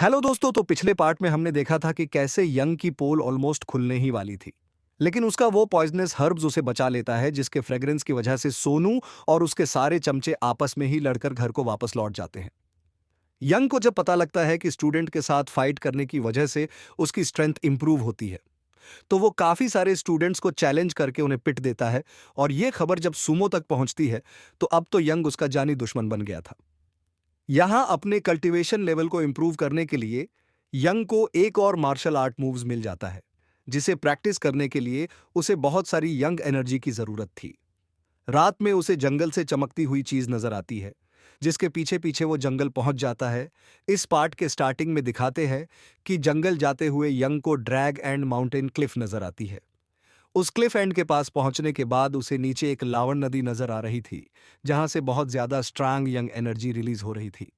Hello दोस्तों। तो पिछले पार्ट में हमने देखा था कि कैसे यंग की पोल ऑलमोस्ट खुलने ही वाली थी, लेकिन उसका वो पॉइजनस हर्ब्स उसे बचा लेता है, जिसके फ्रेग्रेंस की वजह से सोनू और उसके सारे चमचे आपस में ही लड़कर घर को वापस लौट जाते हैं। यंग को जब पता लगता है कि स्टूडेंट के साथ फाइट करने की वजह से उसकी स्ट्रेंथ इंप्रूव होती है, तो वो काफी सारे स्टूडेंट्स को चैलेंज करके उन्हें पिट देता है। और ये खबर जब सुमो तक पहुंचती है, तो अब तो यंग उसका जानी दुश्मन बन गया था। यहां अपने कल्टीवेशन लेवल को इंप्रूव करने के लिए यंग को एक और मार्शल आर्ट मूव्स मिल जाता है, जिसे प्रैक्टिस करने के लिए उसे बहुत सारी यंग एनर्जी की जरूरत थी। रात में उसे जंगल से चमकती हुई चीज नजर आती है, जिसके पीछे पीछे वो जंगल पहुंच जाता है। इस पार्ट के स्टार्टिंग में दिखाते हैं कि जंगल जाते हुए यंग को ड्रैग एंड माउंटेन क्लिफ नजर आती है। उस क्लिफ एंड के पास पहुंचने के बाद उसे नीचे एक लावण नदी नजर आ रही थी, जहां से बहुत ज्यादा स्ट्रांग यंग एनर्जी रिलीज हो रही थी।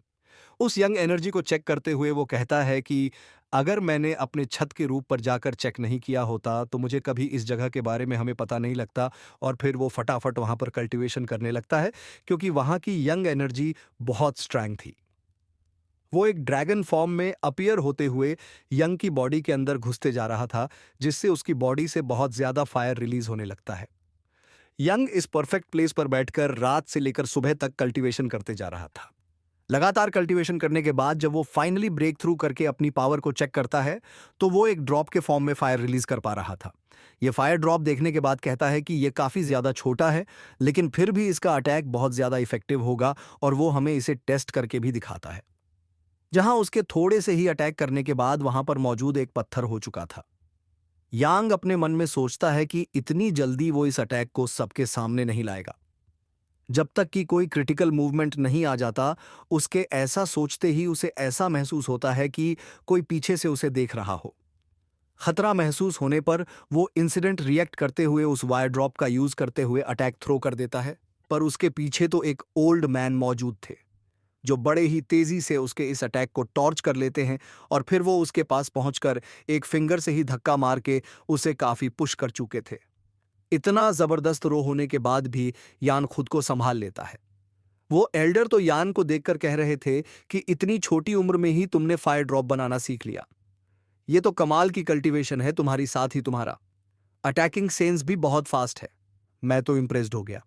उस यंग एनर्जी को चेक करते हुए वो कहता है कि अगर मैंने अपने छत के रूप पर जाकर चेक नहीं किया होता, तो मुझे कभी इस जगह के बारे में हमें पता नहीं लगता। और फिर वो फटाफट वहां पर कल्टीवेशन करने लगता है, क्योंकि वहां की यंग एनर्जी बहुत स्ट्रांग थी। वो एक ड्रैगन फॉर्म में अपीयर होते हुए यंग की बॉडी के अंदर घुसते जा रहा था, जिससे उसकी बॉडी से बहुत ज्यादा फायर रिलीज होने लगता है। यंग इस परफेक्ट प्लेस पर बैठकर रात से लेकर सुबह तक कल्टीवेशन करते जा रहा था। लगातार कल्टीवेशन करने के बाद जब वो फाइनली ब्रेक थ्रू करके अपनी पावर को चेक करता है, तो वो एक ड्रॉप के फॉर्म में फायर रिलीज कर पा रहा था। ये फायर ड्रॉप देखने के बाद कहता है कि ये काफी ज्यादा छोटा है, लेकिन फिर भी इसका अटैक बहुत ज्यादा इफेक्टिव होगा, और वो हमें इसे टेस्ट करके भी दिखाता है। जहां उसके थोड़े से ही अटैक करने के बाद वहां पर मौजूद एक पत्थर हो चुका था। यांग अपने मन में सोचता है कि इतनी जल्दी वो इस अटैक को सबके सामने नहीं लाएगा। जब तक कि कोई क्रिटिकल मूवमेंट नहीं आ जाता, उसके ऐसा सोचते ही उसे ऐसा महसूस होता है कि कोई पीछे से उसे देख रहा हो। खतरा महसूस होने पर वो इंसिडेंट रिएक्ट करते हुए उस वायर ड्रॉप का यूज करते हुए अटैक थ्रो कर देता है। पर उसके पीछे तो एक ओल्ड मैन मौजूद थे, जो बड़े ही तेजी से उसके इस अटैक को टॉर्च कर लेते हैं। और फिर वो उसके पास पहुंचकर एक फिंगर से ही धक्का मार के उसे काफी पुश कर चुके थे। इतना जबरदस्त रो होने के बाद भी यान खुद को संभाल लेता है। वो एल्डर तो यान को देखकर कह रहे थे कि इतनी छोटी उम्र में ही तुमने फायर ड्रॉप बनाना सीख लिया। ये तो कमाल की कल्टीवेशन है तुम्हारी, साथ ही तुम्हारा अटैकिंग सेंस भी बहुत फास्ट है। मैं तो इम्प्रेस्ड हो गया।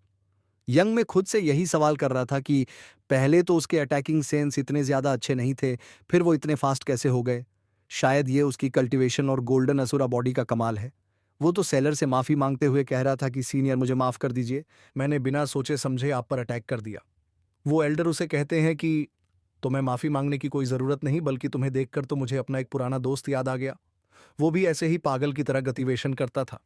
यंग में खुद से यही सवाल कर रहा था कि पहले तो उसके अटैकिंग सेंस इतने ज्यादा अच्छे नहीं थे, फिर वो इतने फास्ट कैसे हो गए। शायद ये उसकी कल्टीवेशन और गोल्डन असुरा बॉडी का कमाल है। वो तो सेलर से माफी मांगते हुए कह रहा था कि सीनियर, मुझे माफ कर दीजिए, मैंने बिना सोचे समझे आप पर अटैक कर दिया। वो एल्डर उसे कहते हैं कि तुम्हें माफी मांगने की कोई जरूरत नहीं, बल्कि तुम्हें देखकर तो मुझे अपना एक पुराना दोस्त याद आ गया। वो भी ऐसे ही पागल की तरह गतिवेशन करता था।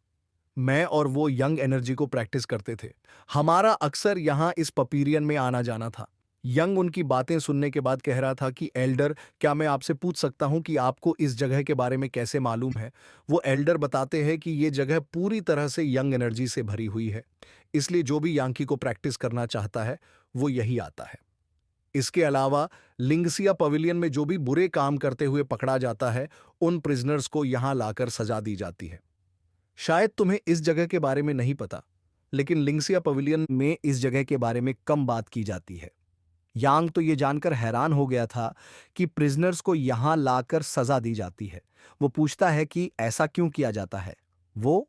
मैं और वो यंग एनर्जी को प्रैक्टिस करते थे। हमारा अक्सर यहाँ इस पपीरियन में आना जाना था। यंग उनकी बातें सुनने के बाद कह रहा था कि एल्डर, क्या मैं आपसे पूछ सकता हूँ कि आपको इस जगह के बारे में कैसे मालूम है। वो एल्डर बताते हैं कि ये जगह पूरी तरह से यंग एनर्जी से भरी हुई है, इसलिए जो भी यांकी को प्रैक्टिस करना चाहता है वो यही आता है। इसके अलावा लिंगसिया पवेलियन में जो भी बुरे काम करते हुए पकड़ा जाता है, उन प्रिजनर्स को यहाँ लाकर सजा दी जाती है। शायद तुम्हें इस जगह के बारे में नहीं पता, लेकिन लिंगसिया पवेलियन में इस जगह के बारे में कम बात की जाती है। यांग तो ये जानकर हैरान हो गया था कि प्रिजनर्स को यहां लाकर सजा दी जाती है। वो पूछता है कि ऐसा क्यों किया जाता है। वो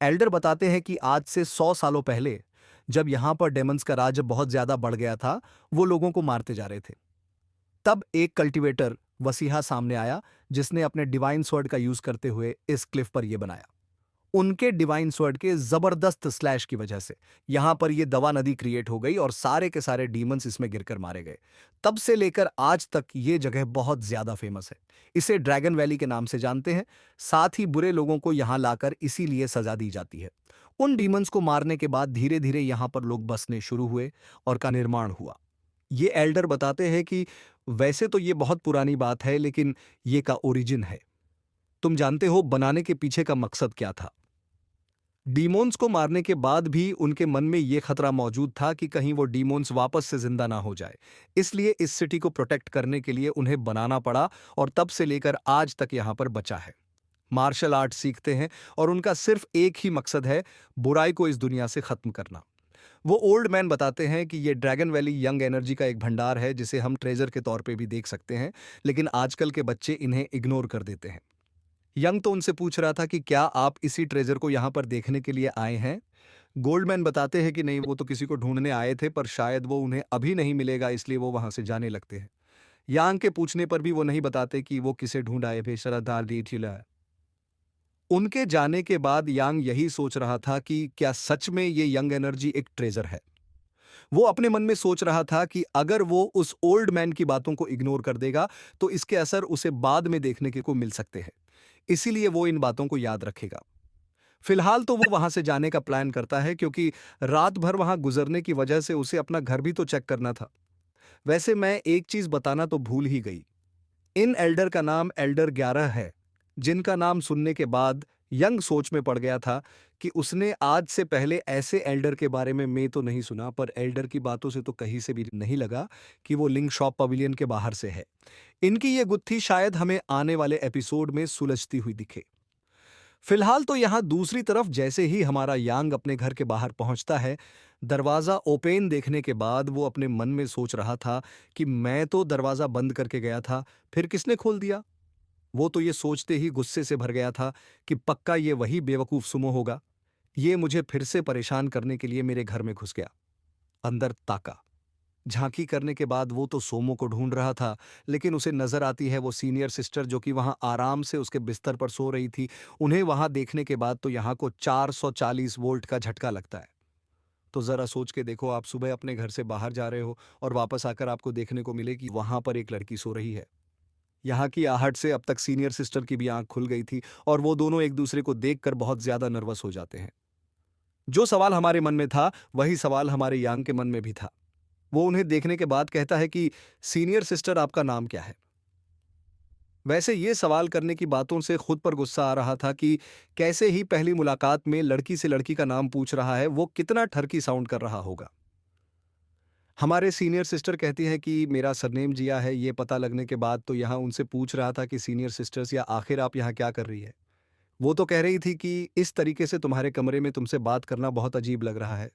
एल्डर बताते हैं कि आज से 100 सालों पहले, जब यहां पर डेमंस का राज बहुत ज्यादा बढ़ गया था, वो लोगों को मारते जा रहे थे। तब एक कल्टीवेटर वसीहा सामने आया, जिसने अपने डिवाइन स्वॉर्ड का यूज करते हुए इस क्लिफ पर यह बनाया। उनके डिवाइन स्वॉर्ड के जबरदस्त स्लैश की वजह से यहां पर यह दवा नदी क्रिएट हो गई और सारे के सारे डीमंस इसमें गिरकर मारे गए। तब से लेकर आज तक यह जगह बहुत ज्यादा फेमस है। इसे ड्रैगन वैली के नाम से जानते हैं। साथ ही बुरे लोगों को यहां लाकर इसीलिए सजा दी जाती है। उन डीमंस को मारने के बाद धीरे धीरे यहां पर लोग बसने शुरू हुए और का निर्माण हुआ। ये एल्डर बताते हैं कि वैसे तो ये बहुत पुरानी बात है, लेकिन ये का ओरिजिन है। तुम जानते हो बनाने के पीछे का मकसद क्या था। डीमोन्स को मारने के बाद भी उनके मन में यह खतरा मौजूद था कि कहीं वो डीमोन्स वापस से जिंदा ना हो जाए। इसलिए इस सिटी को प्रोटेक्ट करने के लिए उन्हें बनाना पड़ा, और तब से लेकर आज तक यहां पर बचा है। मार्शल आर्ट सीखते हैं और उनका सिर्फ एक ही मकसद है, बुराई को इस दुनिया से खत्म करना। वो ओल्ड मैन बताते हैं कि ये ड्रैगन वैली यंग एनर्जी का एक भंडार है जिसे हम ट्रेजर के तौर पे भी देख सकते हैं, लेकिन आजकल के बच्चे इन्हें इग्नोर कर देते हैं। यंग तो उनसे पूछ रहा था कि क्या आप इसी ट्रेजर को यहाँ पर देखने के लिए आए हैं? गोल्डमैन बताते हैं कि नहीं, वो तो किसी को ढूंढने आए थे, पर शायद वो उन्हें अभी नहीं मिलेगा, इसलिए वो वहां से जाने लगते हैं। यांग के पूछने पर भी वो नहीं बताते कि वो किसे ढूंढ आए थे। शरदार दी उनके जाने के बाद यांग यही सोच रहा था कि क्या सच में ये यंग एनर्जी एक ट्रेजर है। वो अपने मन में सोच रहा था कि अगर वो उस ओल्ड मैन की बातों को इग्नोर कर देगा तो इसके असर उसे बाद में देखने के को मिल सकते हैं। इसीलिए वो इन बातों को याद रखेगा। फिलहाल तो वो वहां से जाने का प्लान करता है, क्योंकि रात भर वहां गुजरने की वजह से उसे अपना घर भी तो चेक करना था। वैसे मैं एक चीज बताना तो भूल ही गई। इन एल्डर का नाम एल्डर 11 है, जिनका नाम सुनने के बाद यंग सोच में पड़ गया था कि उसने आज से पहले ऐसे एल्डर के बारे में मैं तो नहीं सुना, पर एल्डर की बातों से तो कहीं से भी नहीं लगा कि वो लिंग शॉप पवेलियन के बाहर से है। इनकी ये गुत्थी शायद हमें आने वाले एपिसोड में सुलझती हुई दिखे। फिलहाल तो यहां दूसरी तरफ जैसे ही हमारा यांग अपने घर के बाहर पहुंचता है, दरवाजा ओपन देखने के बाद वो अपने मन में सोच रहा था कि मैं तो दरवाजा बंद करके गया था, फिर किसने खोल दिया। वो तो ये सोचते ही गुस्से से भर गया था कि पक्का ये वही बेवकूफ सुमो होगा। ये मुझे फिर से परेशान करने के लिए मेरे घर में घुस गया। अंदर ताका, झांकी करने के बाद वो तो सोमो को ढूंढ रहा था, लेकिन उसे नजर आती है वो सीनियर सिस्टर जो कि वहां आराम से उसके बिस्तर पर सो रही थी। उन्हें वहां देखने के बाद तो यहाँ को 440 वोल्ट का झटका लगता है। तो जरा सोच के देखो, आप सुबह अपने घर से बाहर जा रहे हो और वापस आकर आपको देखने को मिले कि वहां पर एक लड़की सो रही है। यहाँ की आहट से अब तक सीनियर सिस्टर की भी आंख खुल गई थी और वो दोनों एक दूसरे को देखकर बहुत ज्यादा नर्वस हो जाते हैं। जो सवाल हमारे मन में था वही सवाल हमारे यांग के मन में भी था। वो उन्हें देखने के बाद कहता है कि सीनियर सिस्टर, आपका नाम क्या है? वैसे ये सवाल करने की बातों से खुद पर गुस्सा आ रहा था कि कैसे ही पहली मुलाकात में लड़की से लड़की का नाम पूछ रहा है, वो कितना ठरकी साउंड कर रहा होगा। हमारे सीनियर सिस्टर कहती है कि मेरा सरनेम जिया है। ये पता लगने के बाद तो यहाँ उनसे पूछ रहा था कि सीनियर सिस्टर्स, या आखिर आप यहाँ क्या कर रही है। वो तो कह रही थी कि इस तरीके से तुम्हारे कमरे में तुमसे बात करना बहुत अजीब लग रहा है।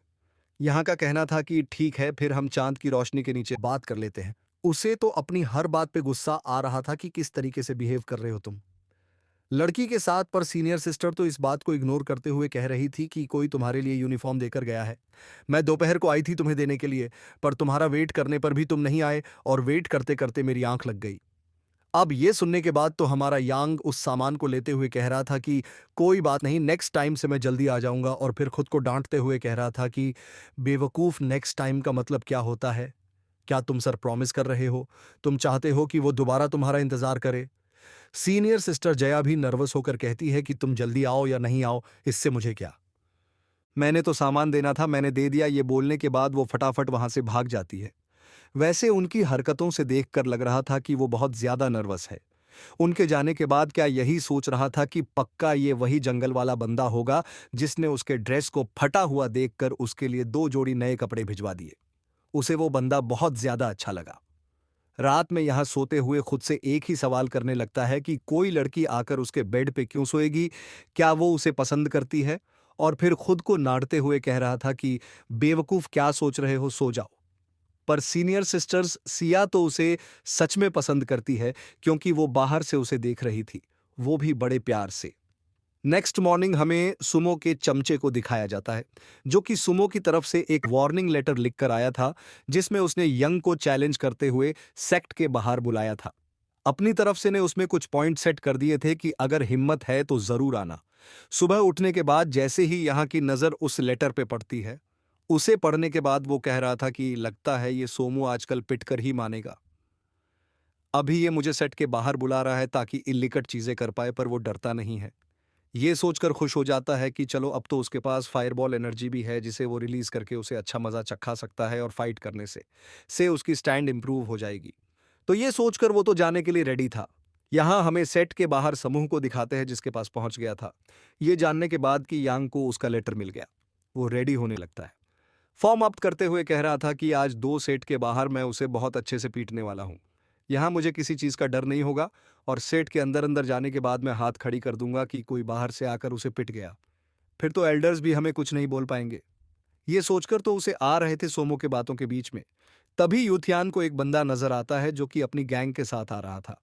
यहाँ का कहना था कि ठीक है, फिर हम चांद की रोशनी के नीचे बात कर लेते हैं। उसे तो अपनी हर बात पे गुस्सा आ रहा था कि किस तरीके से बिहेव कर रहे हो तुम लड़की के साथ। पर सीनियर सिस्टर तो इस बात को इग्नोर करते हुए कह रही थी कि कोई तुम्हारे लिए यूनिफॉर्म देकर गया है। मैं दोपहर को आई थी तुम्हें देने के लिए, पर तुम्हारा वेट करने पर भी तुम नहीं आए और वेट करते करते मेरी आंख लग गई। अब ये सुनने के बाद तो हमारा यांग उस सामान को लेते हुए कह रहा था कि कोई बात नहीं, नेक्स्ट टाइम से मैं जल्दी आ जाऊंगा, और फिर खुद को डांटते हुए कह रहा था कि बेवकूफ, नेक्स्ट टाइम का मतलब क्या होता है? क्या तुम सर प्रॉमिस कर रहे हो? तुम चाहते हो कि वो दोबारा तुम्हारा इंतजार करे? सीनियर सिस्टर जया भी नर्वस होकर कहती है कि तुम जल्दी आओ या नहीं आओ, इससे मुझे क्या। मैंने तो सामान देना था, मैंने दे दिया। ये बोलने के बाद वो फटाफट वहां से भाग जाती है। वैसे उनकी हरकतों से देखकर लग रहा था कि वो बहुत ज्यादा नर्वस है। उनके जाने के बाद क्या यही सोच रहा था कि पक्का ये वही जंगल वाला बंदा होगा जिसने उसके ड्रेस को फटा हुआ देखकर उसके लिए 2 जोड़ी नए कपड़े भिजवा दिए। उसे वो बंदा बहुत ज्यादा अच्छा लगा। रात में यहां सोते हुए खुद से एक ही सवाल करने लगता है कि कोई लड़की आकर उसके बेड पे क्यों सोएगी? क्या वो उसे पसंद करती है? और फिर खुद को नाड़ते हुए कह रहा था कि बेवकूफ, क्या सोच रहे हो, सो जाओ। पर सीनियर सिस्टर्स सिया तो उसे सच में पसंद करती है, क्योंकि वो बाहर से उसे देख रही थी, वो भी बड़े प्यार से। नेक्स्ट मॉर्निंग हमें सुमो के चमचे को दिखाया जाता है, जो कि सुमो की तरफ से एक वार्निंग लेटर लिखकर आया था, जिसमें उसने यंग को चैलेंज करते हुए सेक्ट के बाहर बुलाया था। अपनी तरफ से ने उसमें कुछ पॉइंट सेट कर दिए थे कि अगर हिम्मत है तो जरूर आना। सुबह उठने के बाद जैसे ही यहाँ की नजर उस लेटर पे पड़ती है, उसे पढ़ने के बाद वो कह रहा था कि लगता है ये सोमू आजकल पिट कर ही मानेगा। अभी ये मुझे सेट के बाहर बुला रहा है ताकि इल्लिकट चीजें कर पाए, पर वो डरता नहीं है। ये सोचकर खुश हो जाता है कि चलो, अब तो उसके पास फायरबॉल एनर्जी भी है जिसे वो रिलीज करके उसे अच्छा मजा चखा सकता है, और फाइट करने से उसकी स्टैंड इंप्रूव हो जाएगी। तो ये सोचकर वो तो जाने के लिए रेडी था। यहां हमें सेट के बाहर समूह को दिखाते हैं जिसके पास पहुंच गया था। ये जानने के बाद कि यांग को उसका लेटर मिल गया, वो रेडी होने लगता है। फॉर्म अप करते हुए कह रहा था कि आज 2 सेट के बाहर मैं उसे बहुत अच्छे से पीटने वाला हूं। यहां मुझे किसी चीज का डर नहीं होगा, और सेट के अंदर अंदर जाने के बाद मैं हाथ खड़ी कर दूंगा कि कोई बाहर से आकर उसे पिट गया। फिर तो एल्डर्स भी हमें कुछ नहीं बोल पाएंगे। ये सोचकर तो उसे आ रहे थे सोमो के बातों के बीच में। तभी यूथियान को एक बंदा नजर आता है जो कि अपनी गैंग के साथ आ रहा था।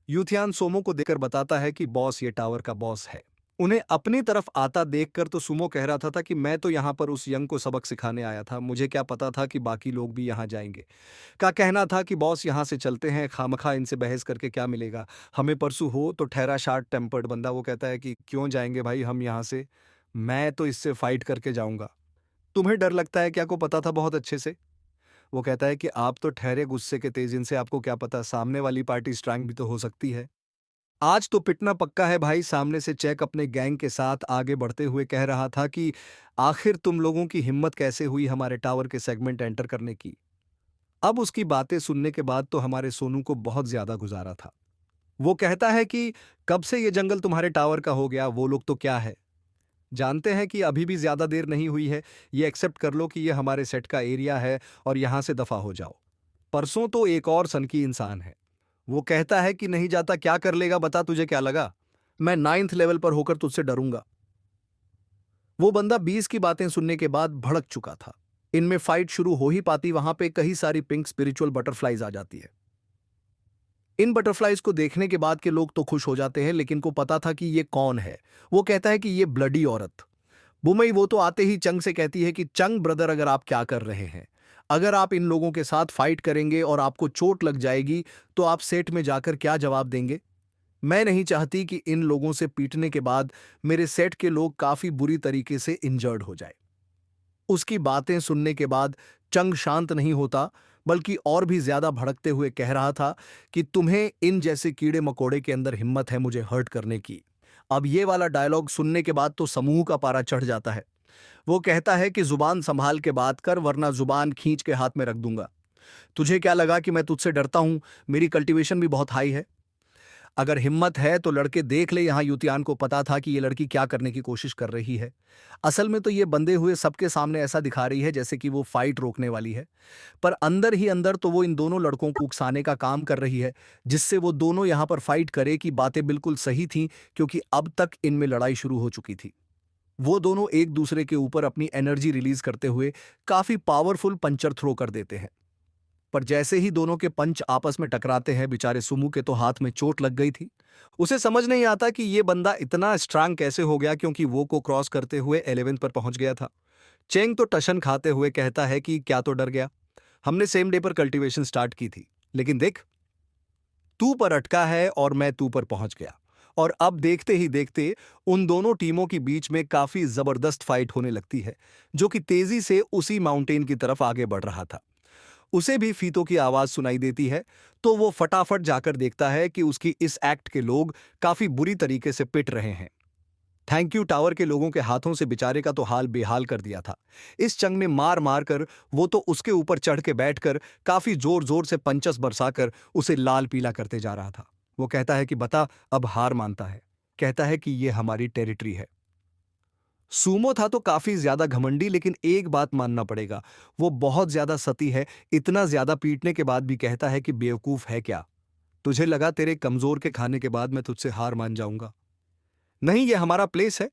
यूथियान सोमो को देखकर बताता है कि बॉस ये टावर का बॉस है। उन्हें अपनी तरफ आता देखकर तो सुमो कह रहा था कि मैं तो यहाँ पर उस यंग को सबक सिखाने आया था, मुझे क्या पता था कि बाकी लोग भी यहाँ जाएंगे। का कहना था कि बॉस यहाँ से चलते हैं, खामखा इनसे बहस करके क्या मिलेगा, हमें परसों हो तो ठहरा शार्ट टेम्पर्ड बंदा वो कहता है कि क्यों जाएंगे भाई हम यहाँ से, मैं तो इससे फाइट करके जाऊंगा। तुम्हें डर लगता है क्या? को पता था बहुत अच्छे से। वो कहता है कि आप तो ठहरे गुस्से के तेज, इनसे आपको क्या पता, सामने वाली पार्टी स्ट्रांग भी तो हो सकती है। आज तो पिटना पक्का है भाई। सामने से चेक अपने गैंग के साथ आगे बढ़ते हुए कह रहा था कि आखिर तुम लोगों की हिम्मत कैसे हुई हमारे टावर के सेगमेंट एंटर करने की। अब उसकी बातें सुनने के बाद तो हमारे सोनू को बहुत ज्यादा गुजारा था। वो कहता है कि कब से ये जंगल तुम्हारे टावर का हो गया, वो लोग तो क्या है, जानते हैं कि अभी भी ज्यादा देर नहीं हुई है, ये एक्सेप्ट कर लो कि ये हमारे सेट का एरिया है और यहां से दफा हो जाओ। परसों तो एक और सनकी इंसान है। वो कहता है कि नहीं जाता, क्या कर लेगा बता, तुझे क्या लगा मैं 9th लेवल पर होकर तुझसे डरूंगा। वो बंदा 20 की बातें सुनने के बाद भड़क चुका था। इनमें फाइट शुरू हो ही पाती वहां पे कई सारी पिंक स्पिरिचुअल बटरफ्लाइज आ जाती है। इन बटरफ्लाइज को देखने के बाद के लोग तो खुश हो जाते हैं, लेकिन को पता था कि ये कौन है। वो कहता है कि ये ब्लडी औरत बुमई। वो तो आते ही चंग से कहती है कि चंग ब्रदर, अगर आप क्या कर रहे हैं, अगर आप इन लोगों के साथ फाइट करेंगे और आपको चोट लग जाएगी तो आप सेट में जाकर क्या जवाब देंगे। मैं नहीं चाहती कि इन लोगों से पीटने के बाद मेरे सेट के लोग काफी बुरी तरीके से इंजर्ड हो जाए। उसकी बातें सुनने के बाद चंग शांत नहीं होता, बल्कि और भी ज्यादा भड़कते हुए कह रहा था कि तुम्हें इन जैसे कीड़े मकोड़े के अंदर हिम्मत है मुझे हर्ट करने की। अब ये वाला डायलॉग सुनने के बाद तो समूह का पारा चढ़ जाता है। वो कहता है कि जुबान संभाल के बात कर, वरना जुबान खींच के हाथ में रख दूंगा। तुझे क्या लगा कि मैं तुझसे डरता हूं? मेरी कल्टीवेशन भी बहुत हाई है। अगर हिम्मत है तो लड़के देख ले, यहां युतियान को पता था कि ये लड़की क्या करने की कोशिश कर रही है। असल में तो ये बंधे हुए सबके सामने ऐसा दिखा रही है जैसे कि वो फाइट रोकने वाली है, पर अंदर ही अंदर तो वो इन दोनों लड़कों को उकसाने का काम कर रही है, जिससे वो दोनों यहां पर फाइट करे। कि बातें बिल्कुल सही थीं, क्योंकि अब तक इनमें लड़ाई शुरू हो चुकी थी। वो दोनों एक दूसरे के ऊपर अपनी एनर्जी रिलीज करते हुए काफी पावरफुल पंचर थ्रो कर देते हैं। पर जैसे ही दोनों के पंच आपस में टकराते हैं, बेचारे सुमू के तो हाथ में चोट लग गई थी। उसे समझ नहीं आता कि ये बंदा इतना स्ट्रांग कैसे हो गया, क्योंकि वो को क्रॉस करते हुए 11th पर पहुंच गया था। चेंग तो टशन खाते हुए कहता है कि क्या तो डर गया, हमने सेम डे पर कल्टीवेशन स्टार्ट की थी, लेकिन देख तू पर अटका है और मैं तू पर पहुंच गया। और अब देखते ही देखते उन दोनों टीमों के बीच में काफी जबरदस्त फाइट होने लगती है, जो कि तेजी से उसी माउंटेन की तरफ आगे बढ़ रहा था। उसे भी फीतों की आवाज सुनाई देती है, तो वो फटाफट जाकर देखता है कि उसकी इस एक्ट के लोग काफी बुरी तरीके से पिट रहे हैं। थैंक यू टावर के लोगों के हाथों से बेचारे का तो हाल बेहाल कर दिया था। इस चंग में मार मार कर वो तो उसके ऊपर चढ़ के बैठकर काफी जोर जोर से पंचस बरसाकर उसे लाल पीला करते जा रहा था। वो कहता है कि बता, अब हार मानता है। कहता है कि ये हमारी टेरिटरी है। सूमो था तो काफी ज्यादा घमंडी, लेकिन एक बात मानना पड़ेगा, वो बहुत ज्यादा सती है। इतना ज्यादा पीटने के बाद भी कहता है कि बेवकूफ है क्या, तुझे लगा तेरे कमजोर के खाने के बाद मैं तुझसे हार मान जाऊंगा? नहीं, ये हमारा प्लेस है।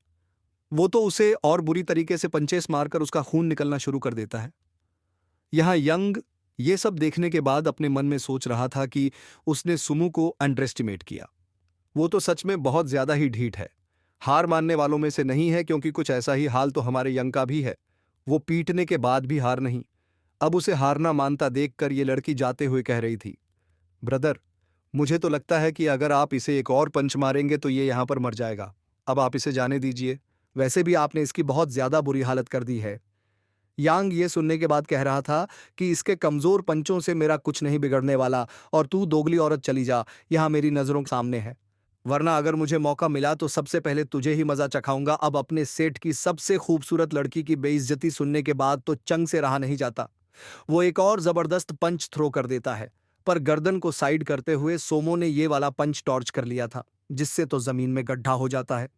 वो तो उसे और बुरी तरीके से पंचेस मारकर उसका खून निकलना शुरू कर देता है। यहां यंग ये सब देखने के बाद अपने मन में सोच रहा था कि उसने सुमो को अंडर एस्टिमेट किया। वो तो सच में बहुत ज्यादा ही ढीठ है, हार मानने वालों में से नहीं है, क्योंकि कुछ ऐसा ही हाल तो हमारे यंग का भी है। वो पीटने के बाद भी हार नहीं। अब उसे हारना मानता देखकर ये लड़की जाते हुए कह रही थी, ब्रदर, मुझे तो लगता है कि अगर आप इसे एक और पंच मारेंगे तो ये यहां पर मर जाएगा। अब आप इसे जाने दीजिए, वैसे भी आपने इसकी बहुत ज्यादा बुरी हालत कर दी है। यांग ये सुनने के बाद कह रहा था कि इसके कमजोर पंचों से मेरा कुछ नहीं बिगड़ने वाला, और तू दोगली औरत चली जा, यहां मेरी नजरों के सामने है। वरना अगर मुझे मौका मिला तो सबसे पहले तुझे ही मजा चखाऊंगा। अब अपने सेठ की सबसे खूबसूरत लड़की की बेइज्जती सुनने के बाद तो चंग से रहा नहीं जाता। वो एक और जबरदस्त पंच थ्रो कर देता है, पर गर्दन को साइड करते हुए सोमो ने ये वाला पंच टॉर्च कर लिया था, जिससे तो जमीन में गड्ढा हो जाता है।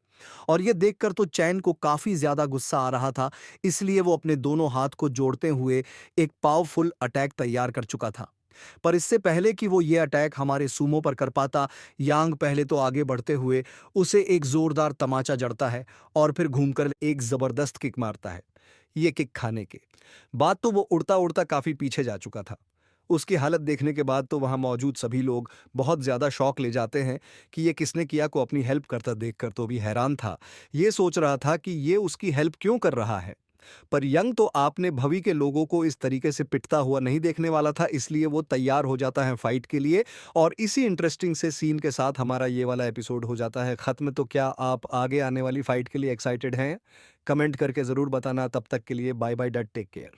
और ये देखकर तो चैन को काफी ज्यादा गुस्सा आ रहा था, इसलिए वो अपने दोनों हाथ को जोड़ते हुए एक पावरफुल अटैक तैयार कर चुका था। पर इससे पहले कि वो ये अटैक हमारे सूमो पर कर पाता, यांग पहले तो आगे बढ़ते हुए उसे एक जोरदार तमाचा जड़ता है और फिर घूमकर एक जबरदस्त किक मारता है। ये किक खाने के बाद तो वो उड़ता उड़ता काफी पीछे जा चुका था। उसकी हालत देखने के बाद तो वहां मौजूद सभी लोग बहुत ज्यादा शौक ले जाते हैं कि ये किसने किया को अपनी हेल्प करता देखकर तो भी हैरान था। ये सोच रहा था कि ये उसकी हेल्प क्यों कर रहा है। पर यंग तो आपने भवी के लोगों को इस तरीके से पिटता हुआ नहीं देखने वाला था, इसलिए वो तैयार हो जाता है फाइट के लिए। और इसी इंटरेस्टिंग से सीन के साथ हमारा ये वाला एपिसोड हो जाता है खत्म। तो क्या आप आगे आने वाली फाइट के लिए एक्साइटेड हैं? कमेंट करके जरूर बताना। तब तक के लिए बाय बाय, डट टेक केयर।